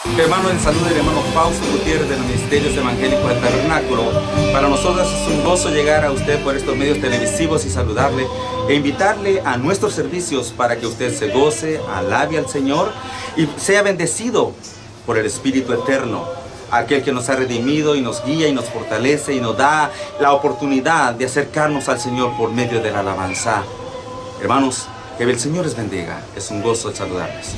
Hermano, en salud del hermano Fausto Gutiérrez de los Ministerios Evangélicos del Tabernáculo. Para nosotros es un gozo llegar a usted por estos medios televisivos y saludarle e invitarle a nuestros servicios para que usted se goce, alabe al Señor y sea bendecido por el Espíritu Eterno, aquel que nos ha redimido y nos guía y nos fortalece y nos da la oportunidad de acercarnos al Señor por medio de la alabanza. Hermanos, que el Señor les bendiga. Es un gozo saludarles.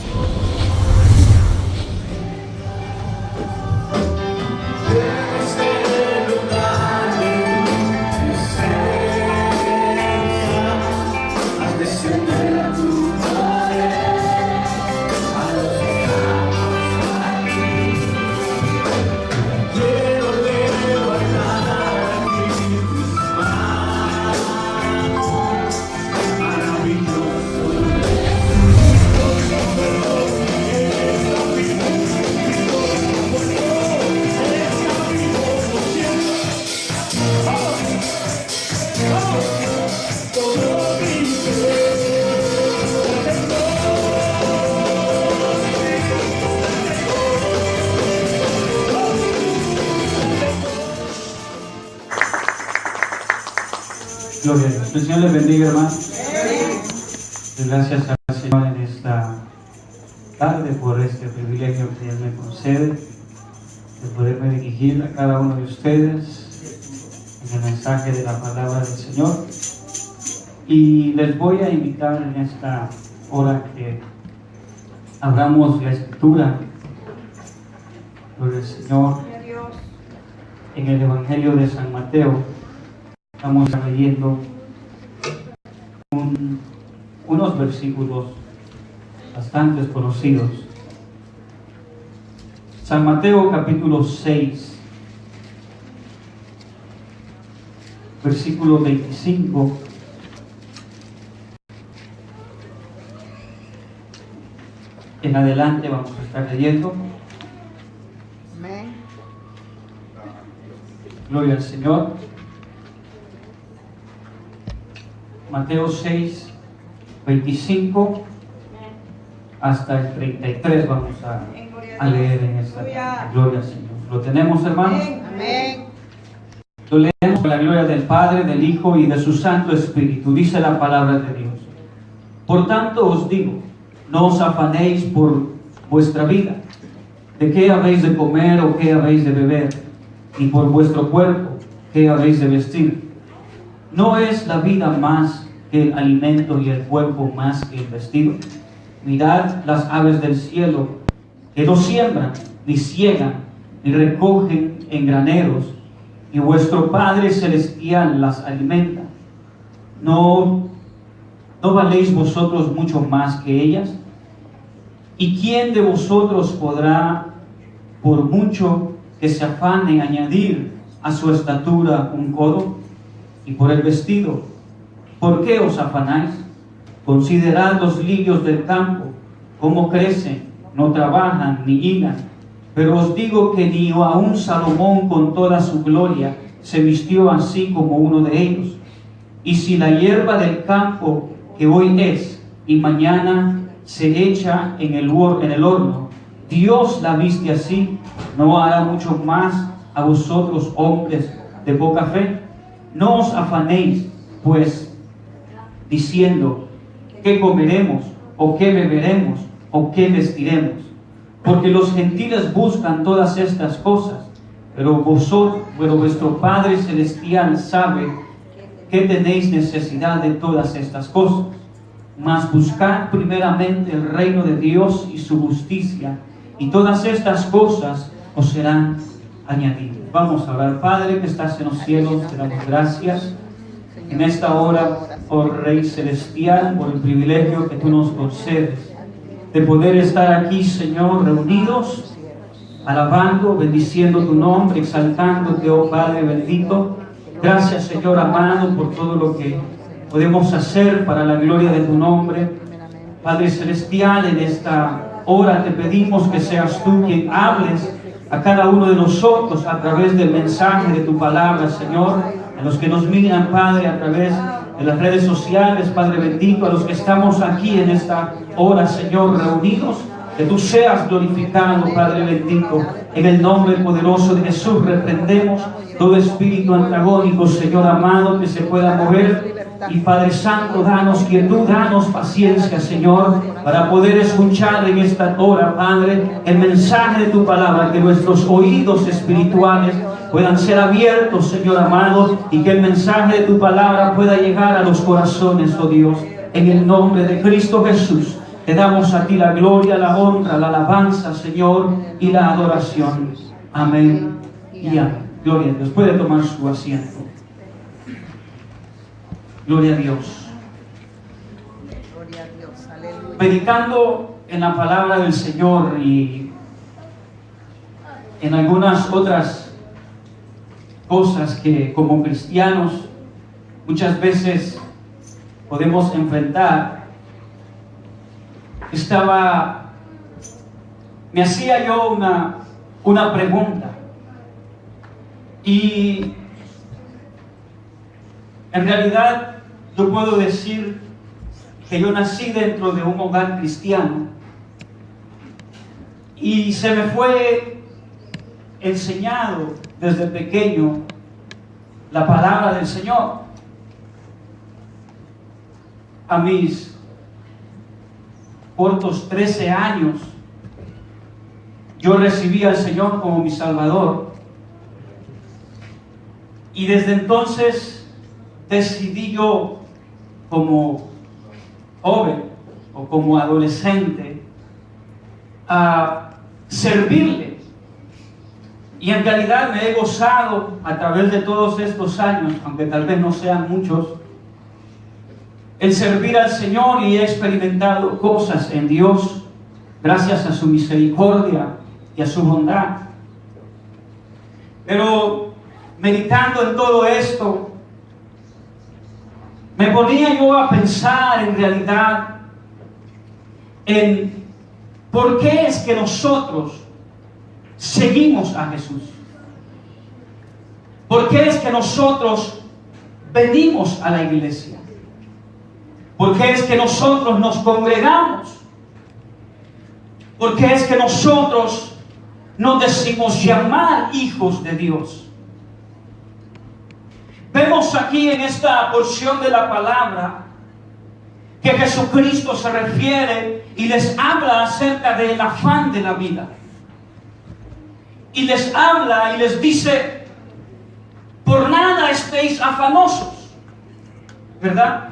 Gloria a Dios. El Señor les bendiga, hermanos. Gracias al Señor en esta tarde por este privilegio que Él me concede de poderme dirigir a cada uno de ustedes en el mensaje de la palabra del Señor. Y les voy a invitar en esta hora que abramos la Escritura, gloria al Señor, en el Evangelio de San Mateo. Estamos leyendo unos versículos bastante conocidos. San Mateo capítulo 6, versículo 25. En adelante vamos a estar leyendo. Amén. Gloria al Señor. Mateo 6, 25 hasta el 33 vamos a leer en esta gloria al Señor. ¿Lo tenemos, hermanos? Amén. Lo leemos con la gloria del Padre, del Hijo y de su Santo Espíritu. Dice la palabra de Dios. Por tanto os digo, no os afanéis por vuestra vida, de qué habéis de comer o qué habéis de beber, ni por vuestro cuerpo, qué habéis de vestir. ¿No es la vida más que el alimento y el cuerpo más que el vestido? Mirad las aves del cielo, que no siembran, ni ciegan, ni recogen en graneros, y vuestro Padre Celestial las alimenta. ¿No valéis vosotros mucho más que ellas? ¿Y quién de vosotros podrá, por mucho que se afane, añadir a su estatura un codo? Y por el vestido, ¿por qué os afanáis? Considerad los lirios del campo, cómo crecen, no trabajan ni hilan. Pero os digo que ni aun Salomón con toda su gloria se vistió así como uno de ellos. Y si la hierba del campo, que hoy es y mañana se echa en el horno, Dios la viste así, ¿no hará mucho más a vosotros, hombres de poca fe? No os afanéis, pues, diciendo, ¿qué comeremos? ¿O qué beberemos? ¿O qué vestiremos? Porque los gentiles buscan todas estas cosas, pero vuestro Padre Celestial sabe que tenéis necesidad de todas estas cosas. Mas buscad primeramente el reino de Dios y su justicia, y todas estas cosas os serán añadidas. Vamos a orar. Padre que estás en los cielos, te damos gracias en esta hora, oh Rey Celestial, por el privilegio que tú nos concedes de poder estar aquí, Señor, reunidos, alabando, bendiciendo tu nombre, exaltándote, oh Padre bendito. Gracias, Señor amado, por todo lo que podemos hacer para la gloria de tu nombre. Padre Celestial, en esta hora te pedimos que seas tú quien hables a cada uno de nosotros a través del mensaje de tu palabra, Señor. A los que nos miran, Padre, a través de las redes sociales, Padre bendito, a los que estamos aquí en esta hora, Señor, reunidos. Que tú seas glorificado, Padre bendito. En el nombre poderoso de Jesús reprendemos todo espíritu antagónico, Señor amado, que se pueda mover. Y Padre Santo, danos quietud, danos paciencia, Señor, para poder escuchar en esta hora, Padre, el mensaje de tu palabra, que nuestros oídos espirituales puedan ser abiertos, Señor amado, y que el mensaje de tu palabra pueda llegar a los corazones, oh Dios. En el nombre de Cristo Jesús, te damos a ti la gloria, la honra, la alabanza, Señor, y la adoración. Amén y amén. Gloria a Dios. Puede tomar su asiento. Gloria a Dios. Gloria a Dios. Aleluya. Meditando en la palabra del Señor y en algunas otras cosas que como cristianos muchas veces podemos enfrentar, me hacía yo una pregunta, y en realidad yo puedo decir que yo nací dentro de un hogar cristiano y se me fue enseñado desde pequeño la palabra del Señor. A mis cortos 13 años yo recibí al Señor como mi Salvador, y desde entonces decidí yo, como joven o como adolescente, a servirle. Y en realidad me he gozado a través de todos estos años, aunque tal vez no sean muchos, el servir al Señor, y he experimentado cosas en Dios gracias a su misericordia y a su bondad. Pero meditando en todo esto, me ponía yo a pensar en realidad en por qué es que nosotros seguimos a Jesús. ¿Por qué es que nosotros venimos a la iglesia? ¿Por qué es que nosotros nos congregamos? ¿Por qué es que nosotros nos decimos llamar hijos de Dios? Vemos aquí en esta porción de la palabra que Jesucristo se refiere y les habla acerca del afán de la vida. Y les habla y les dice: por nada estéis afanosos, ¿verdad?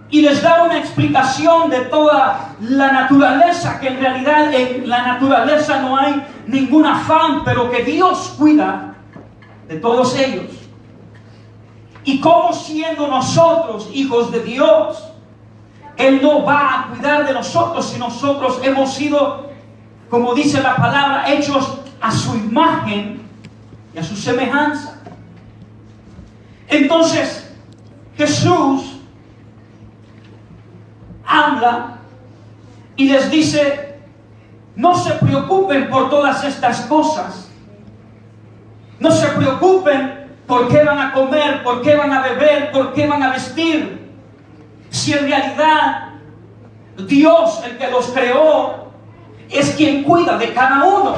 Y les da una explicación de toda la naturaleza, que en realidad en la naturaleza no hay ningún afán, pero que Dios cuida de todos ellos. Y como siendo nosotros hijos de Dios, Él no va a cuidar de nosotros si nosotros hemos sido, como dice la palabra, hechos a su imagen y a su semejanza. Entonces Jesús habla y les dice: no se preocupen por todas estas cosas. No se preocupen por qué van a comer, por qué van a beber, por qué van a vestir. Si en realidad Dios, el que los creó, es quien cuida de cada uno.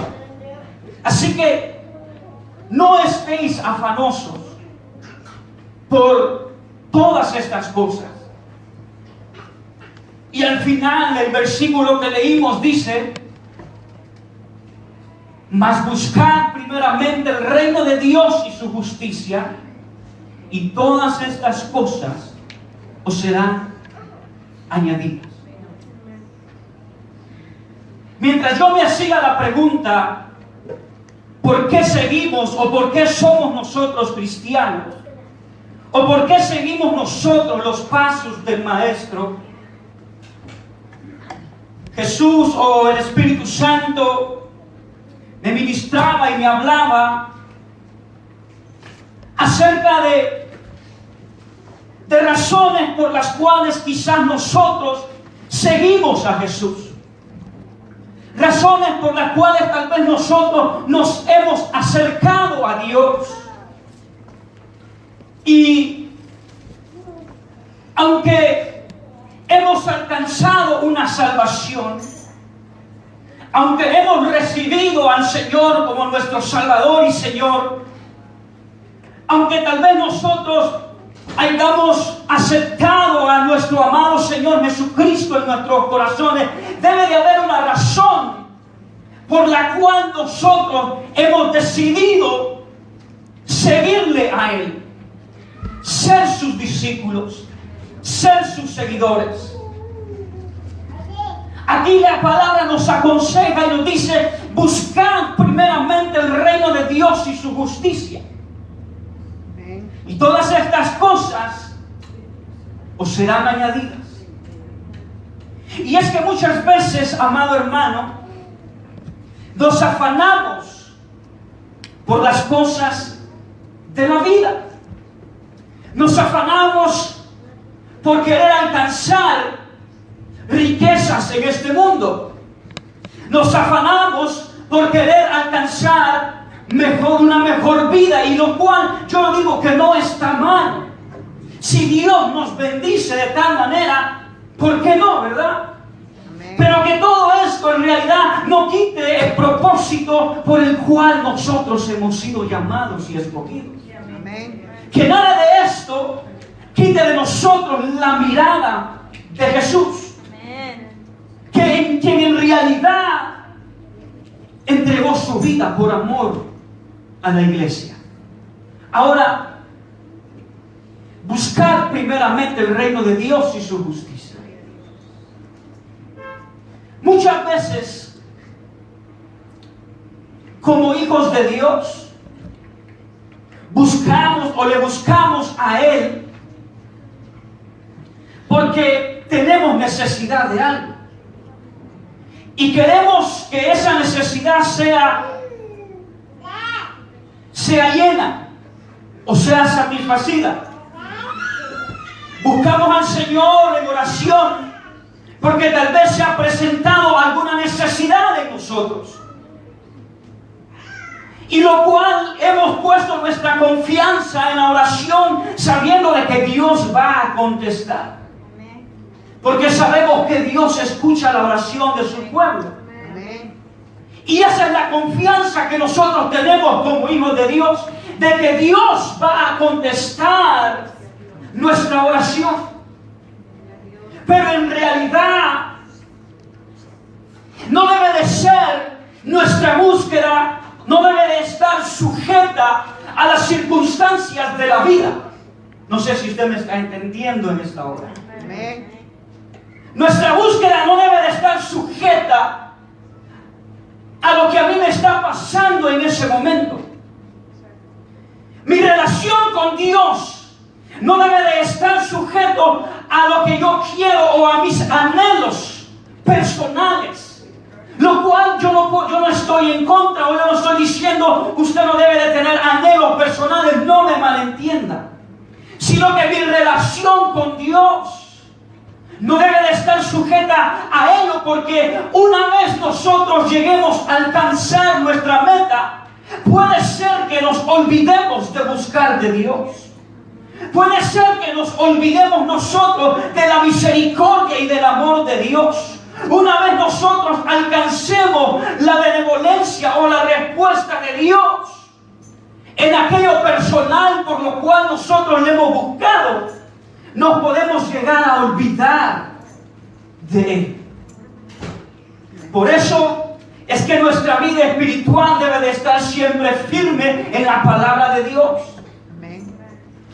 Así que no estéis afanosos por todas estas cosas. Y al final el versículo que leímos dice: mas buscad primeramente el reino de Dios y su justicia, y todas estas cosas os serán añadidas. Mientras yo me hacía la pregunta, ¿por qué seguimos o por qué somos nosotros cristianos? ¿O por qué seguimos nosotros los pasos del Maestro? Jesús o el Espíritu Santo me ministraba y me hablaba acerca de razones por las cuales quizás nosotros seguimos a Jesús. Razones por las cuales tal vez nosotros nos hemos acercado a Dios. Y aunque hemos alcanzado una salvación, aunque hemos recibido al Señor como nuestro Salvador y Señor, aunque tal vez nosotros hayamos aceptado a nuestro amado Señor Jesucristo en nuestros corazones, debe de haber una razón por la cual nosotros hemos decidido seguirle a Él, ser sus discípulos, ser sus seguidores. Aquí la palabra nos aconseja y nos dice: buscad primeramente el reino de Dios y su justicia, y todas estas cosas os serán añadidas. Y es que muchas veces, amado hermano, nos afanamos por las cosas de la vida. Nos afanamos por querer alcanzar riquezas en este mundo. Nos afanamos por querer alcanzar una mejor vida, y lo cual yo digo que no está mal. Si Dios nos bendice de tal manera, ¿por qué no, verdad? Amén. Pero que todo esto en realidad no quite el propósito por el cual nosotros hemos sido llamados y escogidos. Amén. Que nada de esto quite de nosotros la mirada de Jesús. Amén. Quien en realidad entregó su vida por amor a la iglesia. Ahora, buscar primeramente el reino de Dios y su justicia. Muchas veces, como hijos de Dios, buscamos o le buscamos a Él porque tenemos necesidad de algo y queremos que esa necesidad sea llena o sea satisfacida. Buscamos al Señor en oración porque tal vez se ha presentado alguna necesidad en nosotros, y lo cual hemos puesto nuestra confianza en la oración, sabiendo de que Dios va a contestar, porque sabemos que Dios escucha la oración de su pueblo. Y esa es la confianza que nosotros tenemos como hijos de Dios, de que Dios va a contestar nuestra oración. Pero en realidad no debe de ser nuestra búsqueda, no debe de estar sujeta a las circunstancias de la vida. No sé si usted me está entendiendo en esta hora. Nuestra búsqueda no debe de estar sujeta a lo que a mí me está pasando en ese momento. Mi relación con Dios no debe de estar sujeto a lo que yo quiero o a mis anhelos personales, lo cual yo no estoy en contra, o yo no estoy diciendo usted no debe de tener anhelos personales, no me malentienda, sino que mi relación con Dios no debe de estar sujeta a ello, porque una vez nosotros lleguemos a alcanzar nuestra meta, puede ser que nos olvidemos de buscar de Dios. Puede ser que nos olvidemos nosotros de la misericordia y del amor de Dios. Una vez nosotros alcancemos la benevolencia o la respuesta de Dios en aquello personal por lo cual nosotros le hemos buscado, nos podemos llegar a olvidar de Él. Por eso es que nuestra vida espiritual debe de estar siempre firme en la palabra de Dios.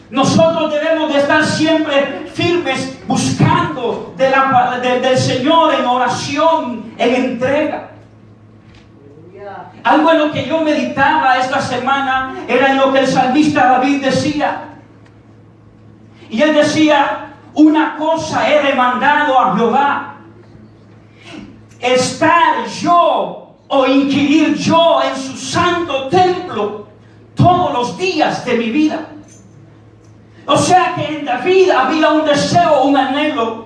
Nosotros debemos de estar siempre firmes buscando del Señor en oración, en entrega. Algo en lo que yo meditaba esta semana era en lo que el salmista David decía. Y él decía: una cosa he demandado a Jehová, estar yo o inquirir yo en su santo templo todos los días de mi vida. O sea que en David había un deseo, un anhelo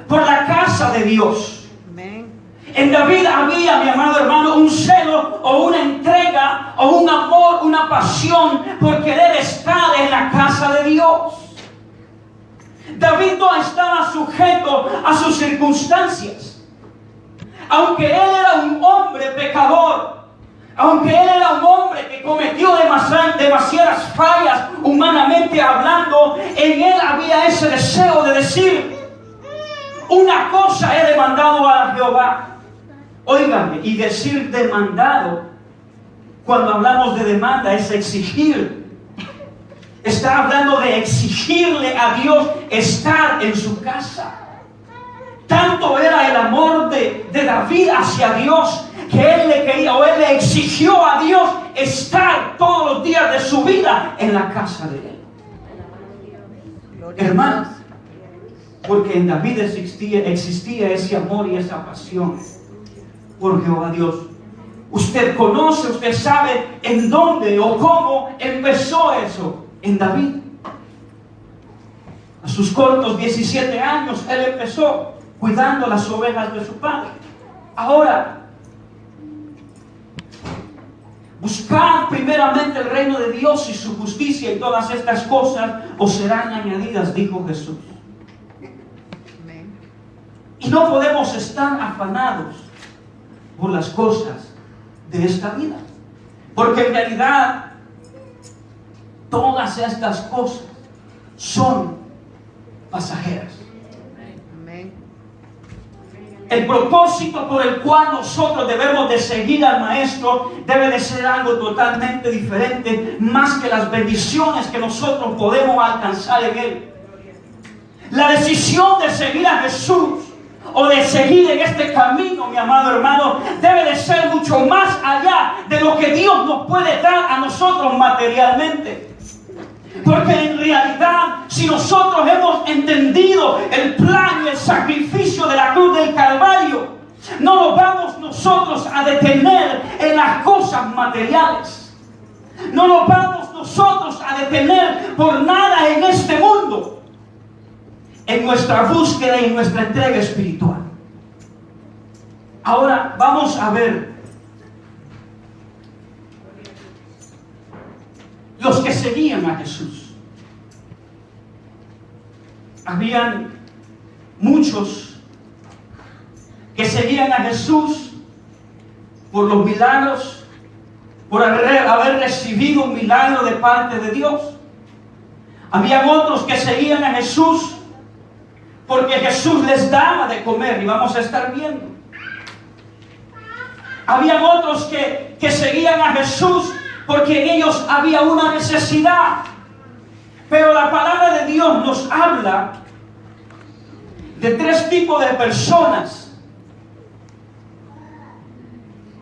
por la casa de Dios. En David había, mi amado hermano, un celo o una entrega o un amor, una pasión por querer estar en la casa de Dios. David no estaba sujeto a sus circunstancias. Aunque él era un hombre pecador, aunque él era un hombre que cometió demasiadas fallas humanamente hablando, en él había ese deseo de decir: una cosa he demandado a Jehová. Óigame, y decir demandado, cuando hablamos de demanda, es exigir. Está hablando de exigirle a Dios estar en su casa. Tanto era el amor de David hacia Dios, que él le quería, o él le exigió a Dios estar todos los días de su vida en la casa de él. Hermanos, porque en David existía ese amor y esa pasión por Jehová Dios. Usted conoce, usted sabe en dónde o cómo empezó eso. En David. A sus cortos 17 años, él empezó cuidando las ovejas de su padre. Ahora, buscad primeramente el reino de Dios y su justicia, y todas estas cosas os serán añadidas, dijo Jesús. Y no podemos estar afanados por las cosas de esta vida, porque en realidad todas estas cosas son pasajeras. El propósito por el cual nosotros debemos de seguir al Maestro debe de ser algo totalmente diferente, más que las bendiciones que nosotros podemos alcanzar en Él. La decisión de seguir a Jesús o de seguir en este camino, mi amado hermano, debe de ser mucho más allá de lo que Dios nos puede dar a nosotros materialmente. Porque en realidad, si nosotros hemos entendido el plan y el sacrificio de la cruz del Calvario, no nos vamos nosotros a detener en las cosas materiales. No nos vamos nosotros a detener por nada en este mundo, en nuestra búsqueda y en nuestra entrega espiritual. Ahora vamos a ver los que seguían a Jesús. Habían muchos que seguían a Jesús por los milagros, por haber recibido un milagro de parte de Dios. Habían otros que seguían a Jesús porque Jesús les daba de comer, y vamos a estar viendo. Habían otros que seguían a Jesús porque en ellos había una necesidad. Pero la palabra de Dios nos habla de tres tipos de personas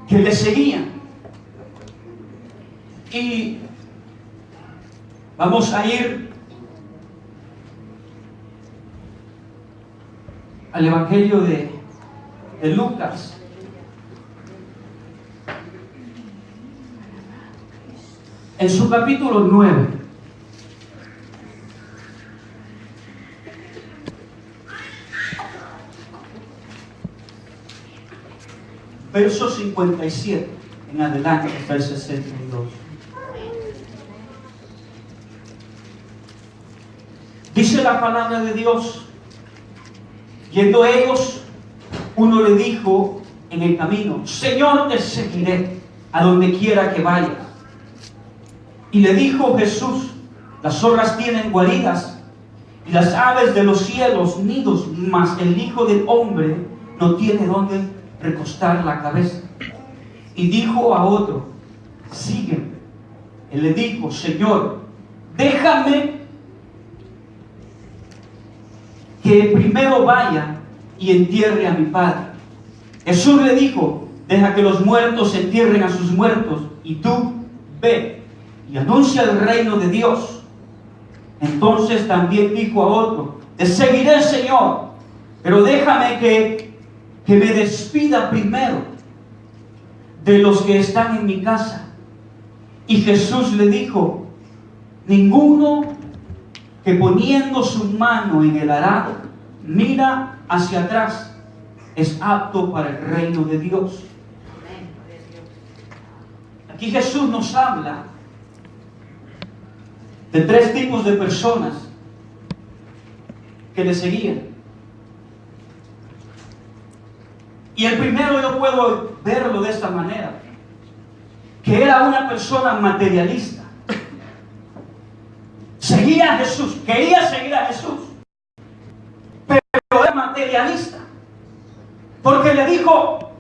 que le seguían. Y vamos a ir al Evangelio de Lucas. En su capítulo 9. Verso 57 en adelante hasta el 62. Dice la palabra de Dios: yendo ellos, uno le dijo en el camino: Señor, te seguiré a donde quiera que vayas. Y le dijo Jesús: las zorras tienen guaridas y las aves de los cielos nidos, mas el Hijo del Hombre no tiene donde recostar la cabeza. Y dijo a otro: sígueme. Él le dijo: Señor, déjame que primero vaya y entierre a mi padre. Jesús le dijo: deja que los muertos entierren a sus muertos, y tú ve y anuncia el reino de Dios. Entonces también dijo a otro: te seguiré, Señor, pero déjame que me despida primero de los que están en mi casa. Y Jesús le dijo: ninguno que poniendo su mano en el arado mira hacia atrás es apto para el reino de Dios. Aquí Jesús nos habla de tres tipos de personas que le seguían. Y el primero yo puedo verlo de esta manera, que era una persona materialista. Seguía a Jesús, quería seguir a Jesús, pero era materialista, porque le dijo: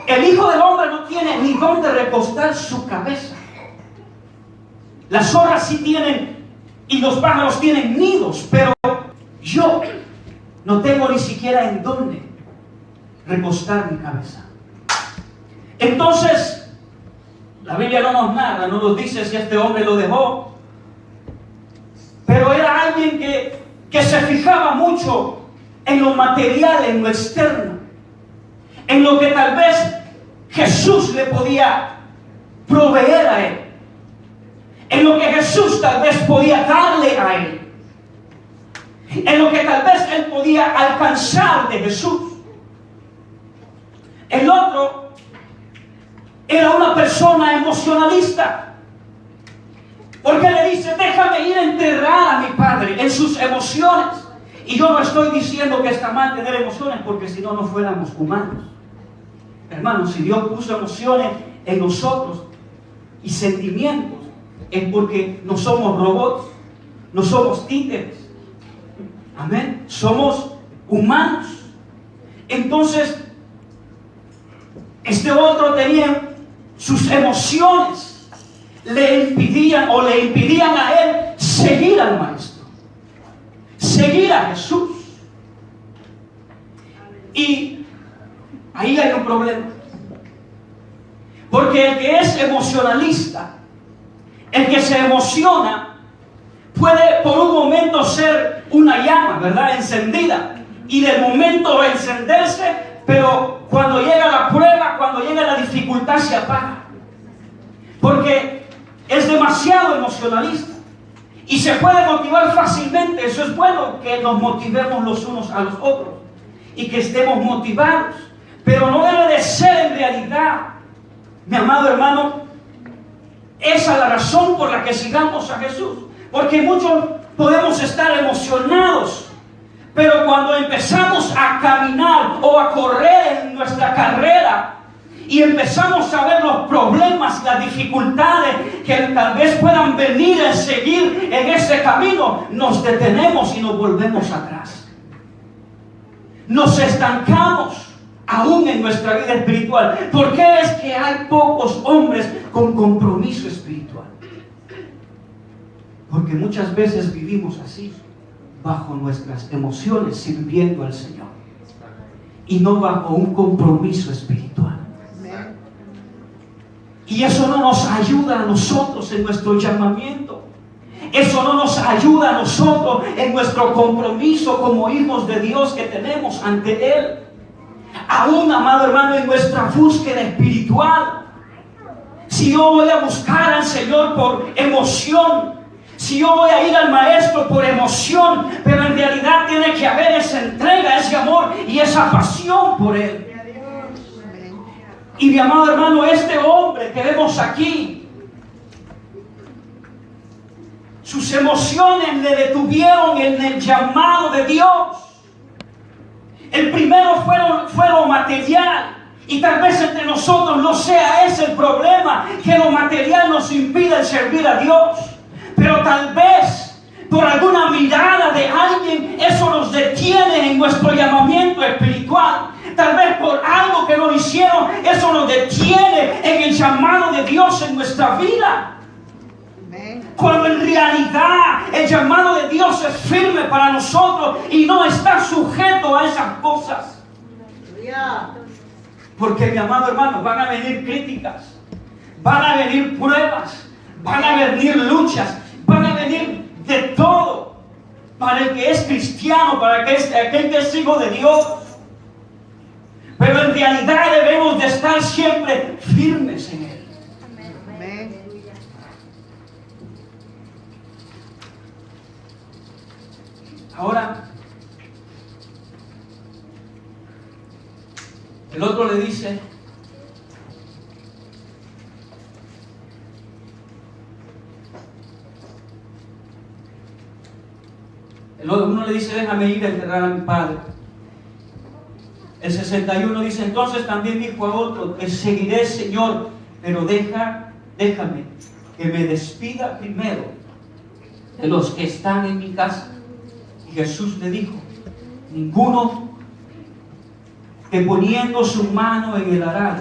el Hijo del Hombre no tiene ni dónde recostar su cabeza. Las zorras sí tienen y los pájaros tienen nidos, pero yo no tengo ni siquiera en dónde recostar mi cabeza. Entonces, la Biblia no nos narra, no nos dice si este hombre lo dejó, pero era alguien que se fijaba mucho en lo material, en lo externo, en lo que tal vez Jesús le podía proveer a él, en lo que Jesús tal vez podía darle a él, en lo que tal vez él podía alcanzar de Jesús. El otro era una persona emocionalista, porque le dice: déjame ir a enterrar a mi padre en sus emociones. Y yo no estoy diciendo que está mal tener emociones, porque si no, no fuéramos humanos. Hermanos, si Dios puso emociones en nosotros y sentimientos, es porque no somos robots, no somos títeres. Amén. Somos humanos. Entonces, este otro tenía sus emociones, le impidían a él seguir al Maestro, seguir a Jesús. Y ahí hay un problema, porque el que es emocionalista, el que se emociona, puede por un momento ser una llama, ¿verdad?, encendida, y de momento encenderse, pero cuando llega la prueba, cuando llega la dificultad, se apaga, porque es demasiado emocionalista y se puede motivar fácilmente. Eso es bueno, que nos motivemos los unos a los otros y que estemos motivados, pero no debe de ser en realidad, mi amado hermano, esa es la razón por la que sigamos a Jesús. Porque muchos podemos estar emocionados, pero cuando empezamos a caminar o a correr en nuestra carrera y empezamos a ver los problemas, las dificultades que tal vez puedan venir a seguir en ese camino, nos detenemos y nos volvemos atrás. Nos estancamos aún en nuestra vida espiritual. ¿Por qué es que hay pocos hombres con compromiso espiritual? Porque muchas veces vivimos así, bajo nuestras emociones, sirviendo al Señor, y no bajo un compromiso espiritual. Y eso no nos ayuda a nosotros en nuestro llamamiento. Eso no nos ayuda a nosotros en nuestro compromiso como hijos de Dios que tenemos ante Él. Aún, amado hermano, en nuestra búsqueda espiritual, si yo voy a buscar al Señor por emoción, si yo voy a ir al Maestro por emoción, pero en realidad tiene que haber esa entrega, ese amor y esa pasión por Él. Y mi amado hermano, este hombre que vemos aquí, sus emociones le detuvieron en el llamado de Dios. El primero fue lo material. Y tal vez entre nosotros no sea ese el problema, que lo material nos impide servir a Dios. Pero tal vez por alguna mirada de alguien, eso nos detiene en nuestro llamamiento espiritual. Tal vez por algo que nos hicieron, eso nos detiene en el llamado de Dios en nuestra vida. Cuando en realidad el llamado de Dios es firme para nosotros y no está sujeto a esas cosas. Porque, mi amado hermano, van a venir críticas, van a venir pruebas, van a venir luchas, van a venir de todo para el que es cristiano, para aquel que es hijo de Dios. Pero en realidad debemos de estar siempre firmes en Él. Ahora, el otro le dice: uno le dice, déjame ir a enterrar a mi padre. El 61 dice: entonces también dijo a otro: te seguiré, Señor, pero déjame que me despida primero de los que están en mi casa. Y Jesús le dijo: ninguno que poniendo su mano en el arado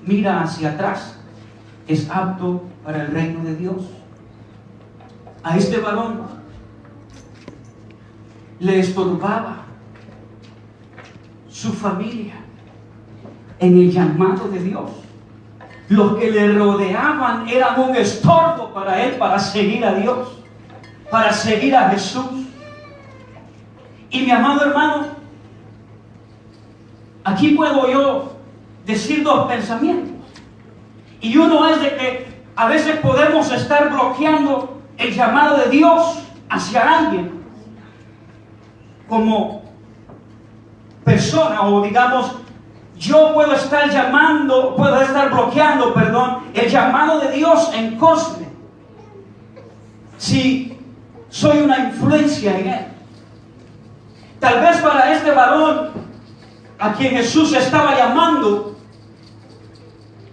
mira hacia atrás es apto para el reino de Dios. A este varón le estorbaba su familia en el llamado de Dios. Los que le rodeaban eran un estorbo para él, para seguir a Dios, para seguir a Jesús. Y mi amado hermano, aquí puedo yo decir dos pensamientos. Y uno es de que a veces podemos estar bloqueando el llamado de Dios hacia alguien como persona, o digamos, yo puedo estar bloqueando, el llamado de Dios en Cosme si soy una influencia en él. Tal vez para este varón a quien Jesús estaba llamando,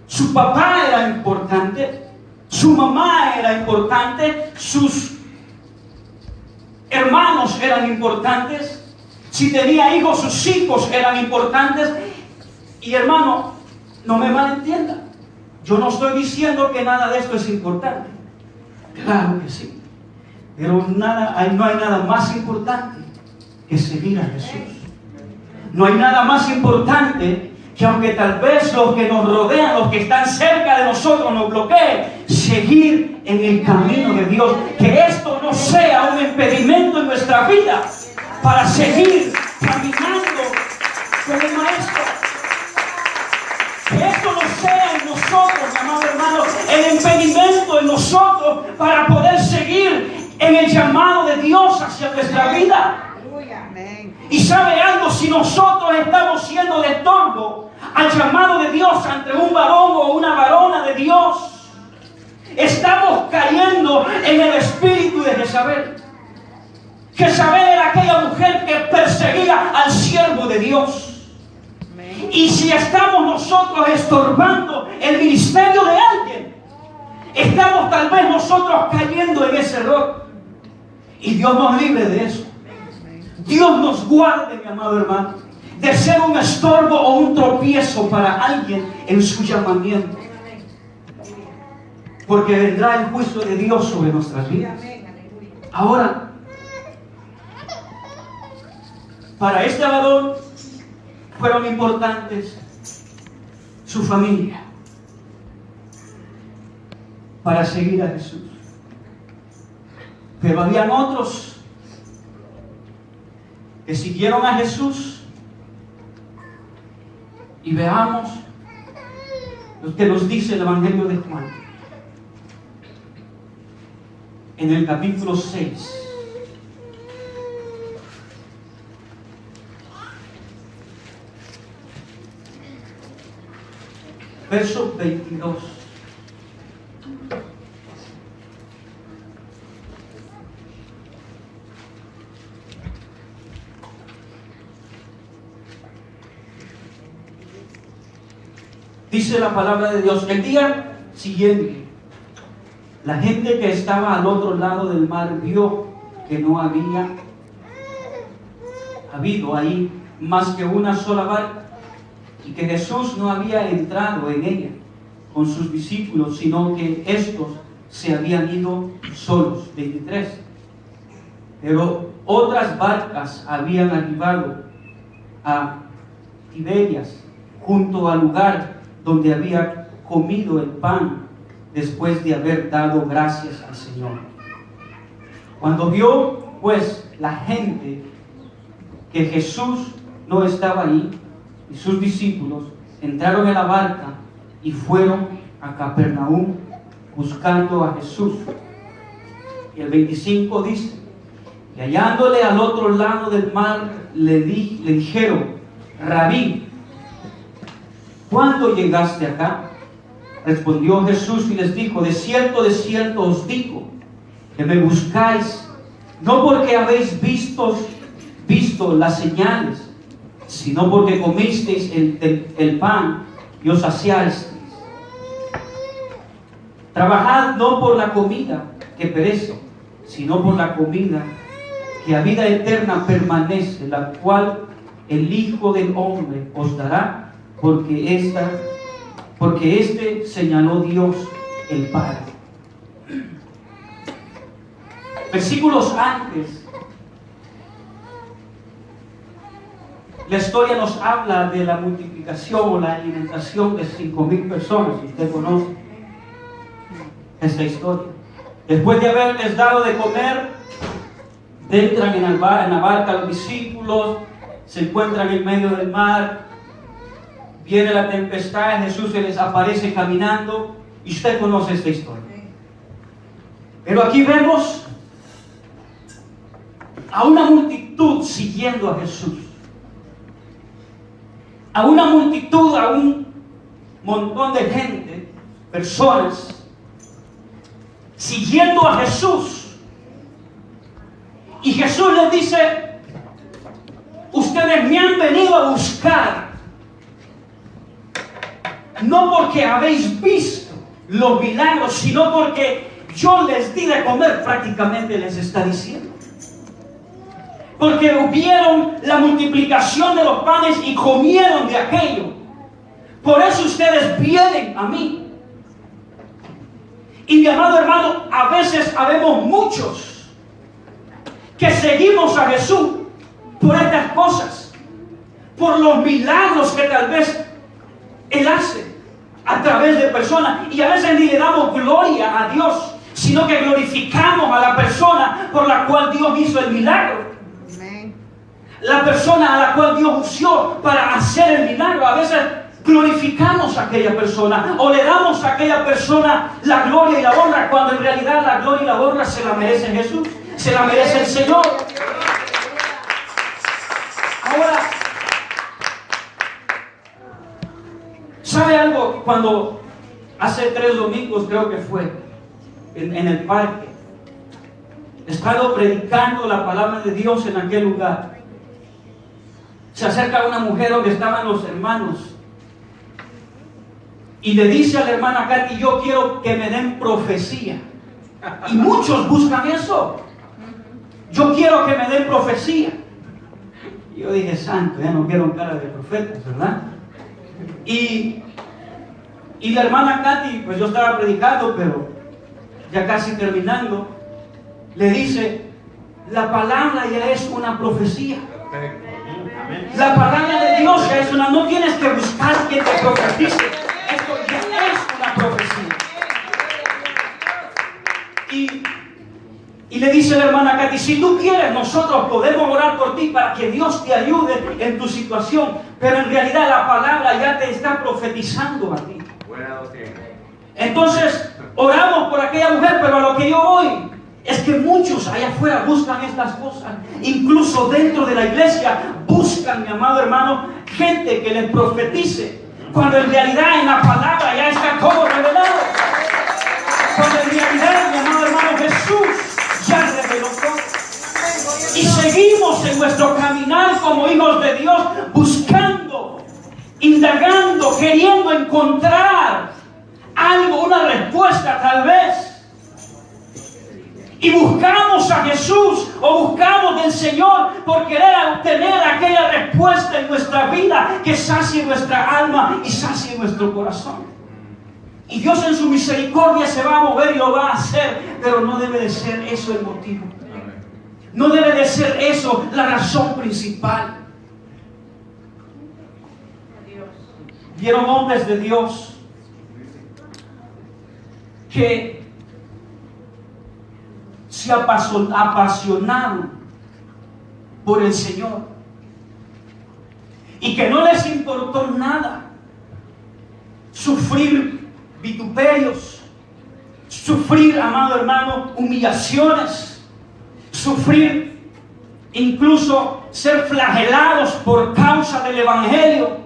su papá era importante, su mamá era importante, sus hermanos eran importantes, si tenía hijos, sus hijos eran importantes. Y hermano, no me malentienda, yo no estoy diciendo que nada de esto es importante. Claro que sí, pero no hay nada más importante que seguir a Jesús. No hay nada más importante que, aunque tal vez los que nos rodean, los que están cerca de nosotros, nos bloqueen, seguir en el camino de Dios. Que esto no sea un impedimento en nuestra vida para seguir caminando con el Maestro. Que esto no sea en nosotros, amados hermanos, el impedimento en nosotros para poder seguir en el llamado de Dios hacia nuestra vida. Y sabe algo, si nosotros estamos siendo de estorbo al llamado de Dios ante un varón o una varona de Dios, estamos cayendo en el espíritu de Jezabel. Jezabel era aquella mujer que perseguía al siervo de Dios. Y si estamos nosotros estorbando el ministerio de alguien, estamos tal vez nosotros cayendo en ese error. Y Dios nos libre de eso. Dios nos guarde, mi amado hermano, de ser un estorbo o un tropiezo para alguien en su llamamiento. Porque vendrá el juicio de Dios sobre nuestras vidas. Ahora, para este varón fueron importantes su familia para seguir a Jesús. Pero habían otros que siguieron a Jesús, y veamos lo que nos dice el Evangelio de Juan en el capítulo 6. Verso 22. Dice la palabra de Dios: el día siguiente, la gente que estaba al otro lado del mar vio que no había habido ahí más que una sola barca, y que Jesús no había entrado en ella con sus discípulos, sino que estos se habían ido solos. 23. Pero otras barcas habían arribado a Tiberias, junto al lugar donde había comido el pan después de haber dado gracias al Señor. Cuando vio pues la gente que Jesús no estaba allí, y sus discípulos entraron en la barca y fueron a Capernaum buscando a Jesús. Y el 25 dice: y hallándole al otro lado del mar, le dijeron: Rabí, ¿cuándo llegaste acá? Respondió Jesús y les dijo: de cierto os digo, que me buscáis, no porque habéis visto las señales, sino porque comisteis el pan y os saciasteis. Trabajad no por la comida que perece, sino por la comida que a vida eterna permanece, la cual el Hijo del Hombre os dará, porque este señaló Dios el Padre. Versículos antes, la historia nos habla de la multiplicación o la alimentación de 5,000 personas. Usted conoce esta historia. Después de haberles dado de comer, entran en la barca los discípulos, se encuentran en medio del mar, viene la tempestad, Jesús se les aparece caminando, y usted conoce esta historia. Pero aquí vemos a una multitud siguiendo a Jesús. A una multitud, a un montón de gente, personas, siguiendo a Jesús. Y Jesús les dice: ustedes me han venido a buscar, no porque habéis visto los milagros, sino porque yo les di de comer. Prácticamente les está diciendo, porque vieron la multiplicación de los panes y comieron de aquello. Por eso ustedes vienen a mí. Y mi amado hermano, a veces habemos muchos que seguimos a Jesús por estas cosas, por los milagros que tal vez Él hace a través de personas, y a veces ni le damos gloria a Dios, sino que glorificamos a la persona por la cual Dios hizo el milagro. La persona a la cual Dios usó para hacer el milagro. A veces glorificamos a aquella persona, o le damos a aquella persona la gloria y la honra, cuando en realidad la gloria y la honra se la merece Jesús, se la merece el Señor. Ahora, ¿sabe algo? Cuando hace 3 domingos creo que fue, en el parque, he estado predicando la palabra de Dios en aquel lugar. Se acerca una mujer donde estaban los hermanos y le dice a la hermana Katy: yo quiero que me den profecía. Y muchos buscan eso. Yo quiero que me den profecía. Y yo dije: santo, ya no vieron cara de profetas, ¿verdad? Y la hermana Katy, pues yo estaba predicando, pero ya casi terminando, le dice: la palabra ya es una profecía. La palabra de Dios ya es una, no tienes que buscar quien te profetice, esto ya es una profecía. Y le dice la hermana Katy: si tú quieres, nosotros podemos orar por ti para que Dios te ayude en tu situación, pero en realidad la palabra ya te está profetizando a ti. Entonces oramos por aquella mujer, pero a lo que yo voy es que muchos allá afuera buscan estas cosas. Incluso dentro de la iglesia buscan, mi amado hermano, gente que les profetice, cuando en realidad en la palabra ya está todo revelado. Cuando en realidad, mi amado hermano, Jesús ya reveló todo. Y seguimos en nuestro caminar como hijos de Dios, buscando, indagando, queriendo encontrar algo, una respuesta tal vez. Y buscamos a Jesús, o buscamos del Señor por querer obtener aquella respuesta en nuestra vida que sacie nuestra alma y sacie nuestro corazón. Y Dios en su misericordia se va a mover y lo va a hacer, pero no debe de ser eso el motivo. No debe de ser eso la razón principal. Vieron hombres de Dios que se apasionaron por el Señor y que no les importó nada sufrir vituperios, sufrir, amado hermano, humillaciones, sufrir incluso ser flagelados por causa del Evangelio,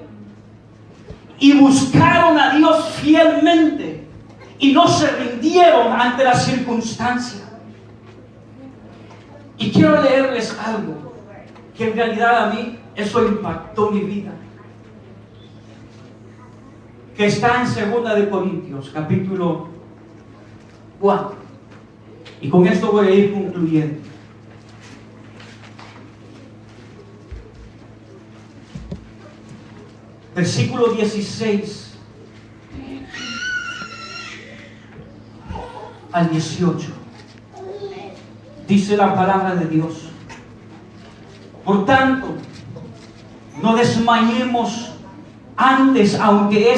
y buscaron a Dios fielmente y no se rindieron ante las circunstancias. Y quiero leerles algo que en realidad a mí Eso impactó mi vida. Que está en 2 de Corintios, capítulo 4. Y con esto voy a ir concluyendo. Versículo 16 al 18. Dice la palabra de Dios: por tanto, no desmayemos antes, aunque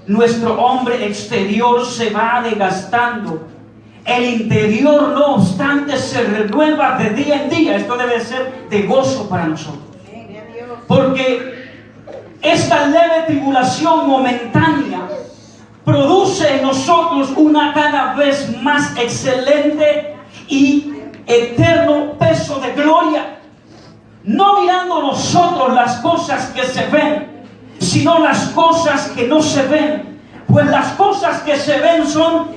nuestro hombre exterior se va desgastando, el interior no obstante se renueva de día en día. Esto debe ser de gozo para nosotros, porque esta leve tribulación momentánea produce en nosotros una cada vez más excelente y eterno peso de gloria, no mirando nosotros las cosas que se ven, sino las cosas que no se ven, pues las cosas que se ven son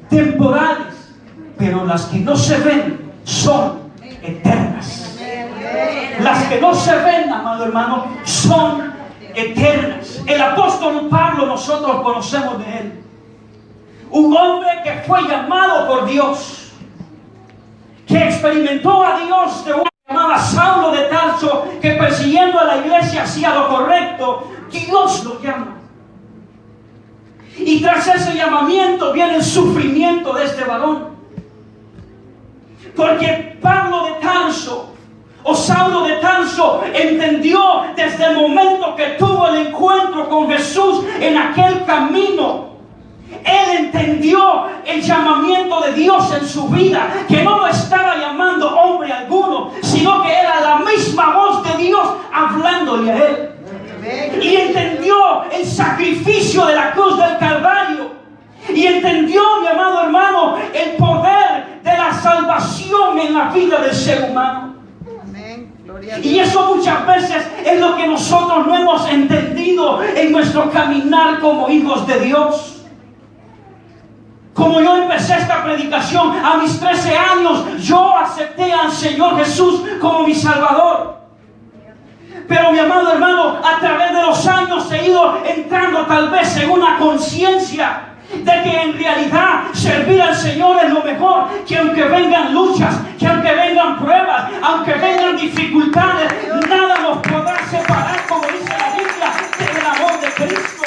temporales, pero las que no se ven son eternas. Las que no se ven, amado hermano, son eternas. El apóstol Pablo, nosotros conocemos de él, un hombre que fue llamado por Dios, que experimentó a Dios de una llamada Saulo de Tarso, que persiguiendo a la iglesia hacía lo correcto. Dios lo llama, y tras ese llamamiento viene el sufrimiento de este varón, porque Pablo de Tarso, o Saulo de Tarso, entendió desde el momento que tuvo el encuentro con Jesús en aquel camino. Él entendió el llamamiento de Dios en su vida, que no lo estaba llamando hombre alguno, sino que era la misma voz de Dios hablándole a él. Y entendió el sacrificio de la cruz del Calvario, y entendió, mi amado hermano, el poder de la salvación en la vida del ser humano. Y eso muchas veces es lo que nosotros no hemos entendido en nuestro caminar como hijos de Dios. Como yo empecé esta predicación a mis 13 años, yo acepté al Señor Jesús como mi Salvador. Pero mi amado hermano, a través de los años he ido entrando tal vez en una conciencia de que en realidad servir al Señor es lo mejor, que aunque vengan luchas, que aunque vengan pruebas, aunque vengan dificultades, nada nos podrá separar, como dice la Biblia, del amor de Cristo.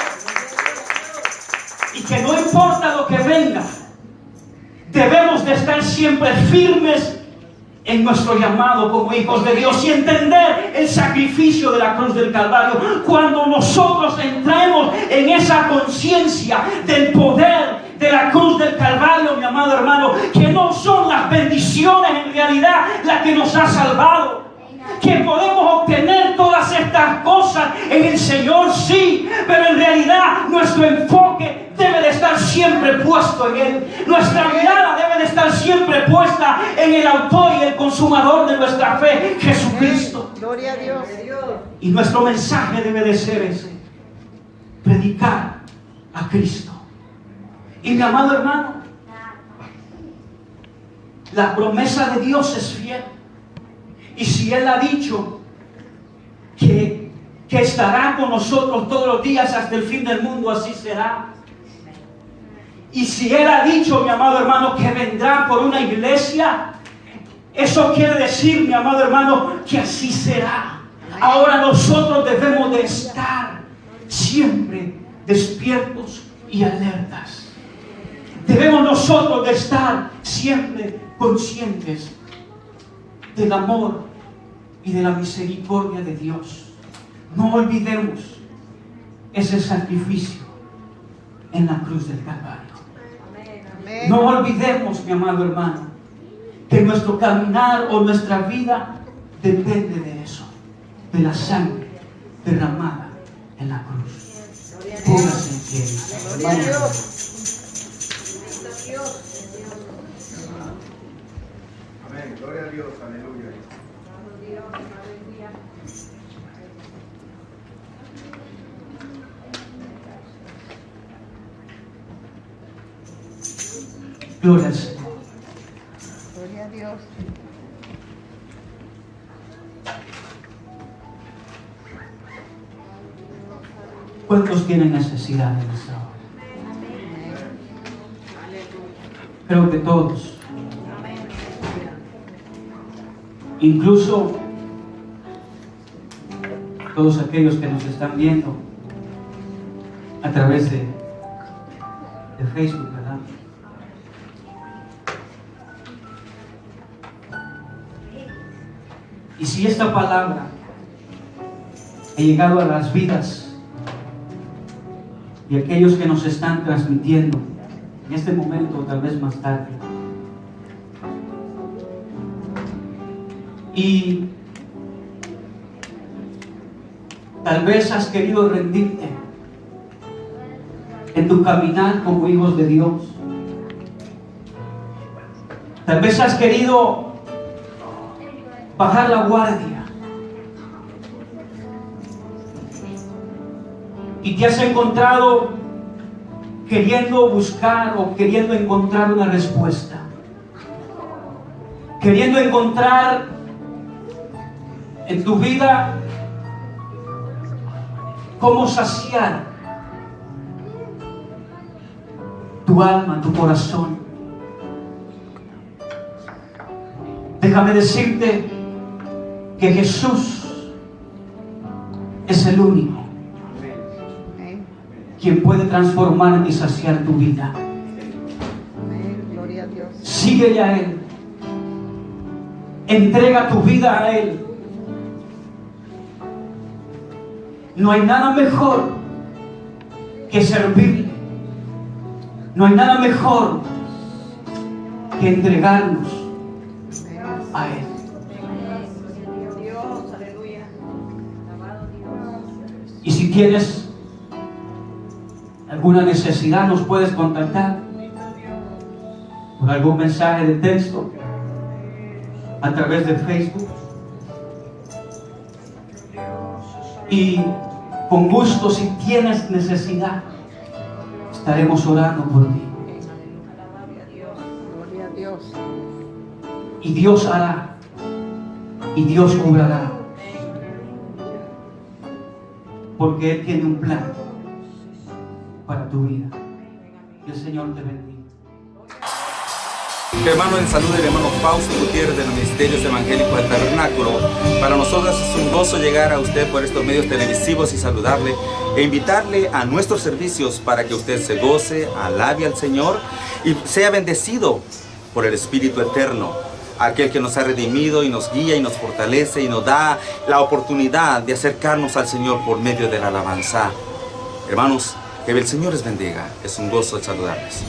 Y que no importa lo que venga, debemos de estar siempre firmes en nuestro llamado como hijos de Dios y entender el sacrificio de la cruz del Calvario. Cuando nosotros entremos en esa conciencia del poder de la cruz del Calvario, mi amado hermano, que no son las bendiciones en realidad las que nos ha salvado, que podemos obtener todas estas cosas en el Señor, sí, pero en realidad nuestro enfoque debe de estar siempre puesto en Él. Nuestra mirada debe de estar siempre puesta en el autor y el consumador de nuestra fe, Jesucristo. Gloria a Dios. Y nuestro mensaje debe de ser ese: predicar a Cristo. Y mi amado hermano, la promesa de Dios es fiel. Y si Él ha dicho que estará con nosotros todos los días hasta el fin del mundo, así será. Y si Él ha dicho, mi amado hermano, que vendrá por una iglesia, eso quiere decir, mi amado hermano, que así será. Ahora nosotros debemos de estar siempre despiertos y alertas. Debemos nosotros de estar siempre conscientes del amor y de la misericordia de Dios. No olvidemos ese sacrificio en la cruz del Calvario. Amén. No olvidemos, mi amado hermano, que nuestro caminar o nuestra vida depende de eso, de la sangre derramada en la cruz. Póngase en pie. Gloria a Dios. Amén. Gloria a Dios. Aleluya. Gloria al Señor. Gloria a Dios. ¿Cuántos tienen necesidad en esta hora? Creo que todos. Incluso todos aquellos que nos están viendo a través de Facebook, ¿verdad? Y si esta palabra ha llegado a las vidas de aquellos que nos están transmitiendo en este momento o tal vez más tarde, y tal vez has querido rendirte en tu caminar como hijos de Dios, tal vez has querido bajar la guardia y te has encontrado queriendo buscar o queriendo encontrar una respuesta, queriendo encontrar en tu vida cómo saciar tu alma, tu corazón. Déjame decirte que Jesús es el único quien puede transformar y saciar tu vida. Gloria a Dios. Síguele a Él. Entrega tu vida a Él. No hay nada mejor que servirle. No hay nada mejor que entregarnos a Él. Y si tienes alguna necesidad, nos puedes contactar por algún mensaje de texto, a través de Facebook, y con gusto, si tienes necesidad, estaremos orando por ti. Gloria a Dios. Y Dios hará, y Dios obrará, porque Él tiene un plan para tu vida. Que el Señor te bendiga. Hermano, en salud el hermano Fausto Gutiérrez de los Ministerios Evangélicos del Tabernáculo. Para nosotros es un gozo llegar a usted por estos medios televisivos y saludarle e invitarle a nuestros servicios para que usted se goce, alabe al Señor y sea bendecido por el Espíritu Eterno, aquel que nos ha redimido y nos guía y nos fortalece y nos da la oportunidad de acercarnos al Señor por medio de la alabanza. Hermanos, que el Señor les bendiga. Es un gozo saludarles.